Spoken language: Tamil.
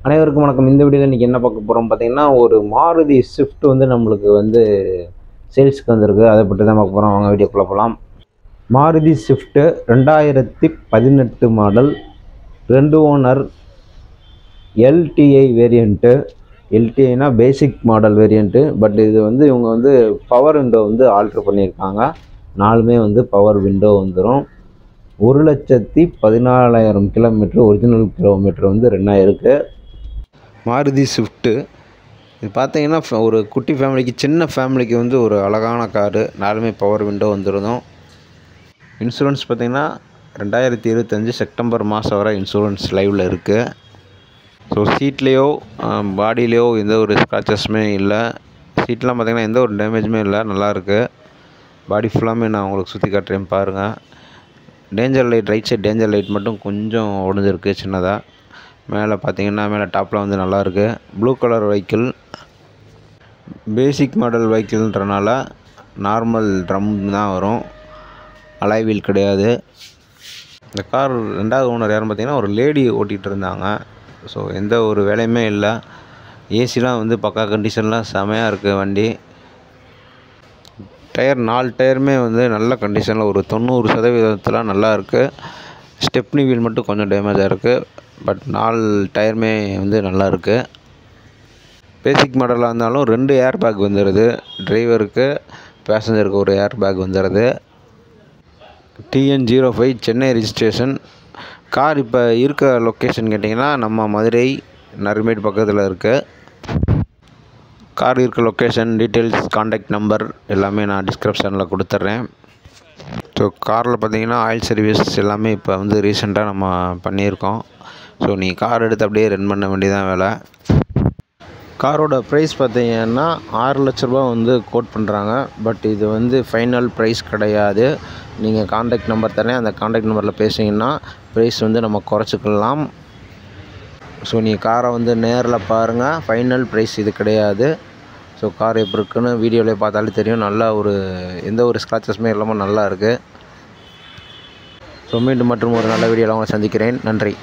அனைவருக்கும் வணக்கம். இந்த வீடியோவில் இன்றைக்கி என்ன பார்க்க போகிறோம் பார்த்தீங்கன்னா, ஒரு மாருதி ஸ்விஃப்ட் வந்து நம்மளுக்கு வந்து சேல்ஸுக்கு வந்திருக்கு. அதை பற்றி தான் பார்க்க போகிறோம். வாங்க வீடியோக்குள்ளே போகலாம். Maruti Swift 2018 model, 2 owner, LDI variant. எல்டிஐனா பேசிக் மாடல் வேரியண்ட்டு. பட் இது வந்து இவங்க வந்து பவர் விண்டோ வந்து ஆல்ட்ரு பண்ணியிருக்காங்க. 4மே வந்து பவர் விண்டோ வந்துடும். 1,14,000 கிலோமீட்ரு ஒரிஜினல் கிலோமீட்டர் வந்து ரன் ஆகிருக்கு. மாருதி ஸ்விஃப்ட்டு இது பார்த்தீங்கன்னா ஒரு குட்டி ஃபேமிலிக்கு, சின்ன ஃபேமிலிக்கு வந்து ஒரு அழகான காரு. 4மே பவர் விண்டோ வந்துடும். இன்சூரன்ஸ் பார்த்திங்கன்னா 2025 செப்டம்பர் மாதம் வரை இன்சூரன்ஸ் லைவில் இருக்குது. ஸோ சீட்லேயோ பாடியிலையோ எந்த ஒரு ஸ்க்ராச்சஸுமே இல்லை. சீட்லாம் பார்த்திங்கன்னா எந்த ஒரு டேமேஜுமே இல்லை, நல்லாயிருக்கு. பாடி ஃபுல்லாமே நான் உங்களுக்கு சுற்றி காட்டுறேன் பாருங்கள். Danger light, right side danger light மட்டும் கொஞ்சம் உடஞ்சிருக்கு சின்னதாக. மேலே பார்த்தீங்கன்னா மேலே டாப்பில் வந்து நல்லாயிருக்கு. Blue colour vehicle, basic model வெஹிக்கிள்ன்றனால நார்மல் ட்ரம் தான் வரும், அலாய் வீல் கிடையாது. இந்த கார் 2வது ஓனர் யாருன்னு பார்த்தீங்கன்னா ஒரு லேடி ஓட்டிகிட்டு இருந்தாங்க. ஸோ எந்த ஒரு வேலையுமே இல்லை. ஏசிலாம் வந்து பக்கா கண்டிஷன்லாம் செமையாக இருக்குது வண்டி. டயர் 4 டயருமே வந்து நல்ல கண்டிஷனில் ஒரு 90% நல்லா இருக்குது. ஸ்டெப்னி வீல் மட்டும் கொஞ்சம் டேமேஜாக இருக்குது. பட் 4 டயருமே வந்து நல்லா இருக்குது. பேசிக் மாடலாக இருந்தாலும் 2 ஏர் பேக் வந்துடுது. டிரைவருக்கு, பேசஞ்சருக்கு ஒரு ஏர் பேக் வந்துடுது. TN05 Chennai registration. கார் இப்போ இருக்க லொக்கேஷன் கேட்டிங்கன்னா நம்ம மதுரை நரிமேடு பக்கத்தில் இருக்குது. கார் இருக்க லொக்கேஷன் டீட்டெயில்ஸ், கான்டாக்ட் நம்பர் எல்லாமே நான் டிஸ்கிரிப்ஷனில் கொடுத்துட்றேன். ஸோ காரில் பார்த்தீங்கன்னா ஆயில் சர்வீஸ் எல்லாமே இப்போ வந்து ரீசெண்டாக நம்ம பண்ணியிருக்கோம். ஸோ நீங்கள் கார் எடுத்து அப்படியே ரன் பண்ண வேண்டியதான் வேலை. காரோட ப்ரைஸ் பார்த்தீங்கன்னா 6 லட்ச ரூபா வந்து கோட் பண்ணுறாங்க. பட் இது வந்து ஃபைனல் ப்ரைஸ் கிடையாது. நீங்கள் கான்டாக்ட் நம்பர் தரேன், அந்த கான்டாக்ட் நம்பரில் பேசிங்கன்னா ப்ரைஸ் வந்து நம்ம குறைச்சிக்கலாம். ஸோ நீங்கள் காரை வந்து நேரில் பாருங்கள். ஃபைனல் ப்ரைஸ் இது கிடையாது. ஸோ கார் எப்படி இருக்குன்னு வீடியோவிலே பார்த்தாலே தெரியும். நல்லா ஒரு எந்த ஒரு ஸ்க்ராச்சஸுமே இல்லாமல் நல்லா இருக்குது. ஸோ மீண்டும் மற்றும் ஒரு நல்ல வீடியோவில் உங்களை சந்திக்கிறேன். நன்றி.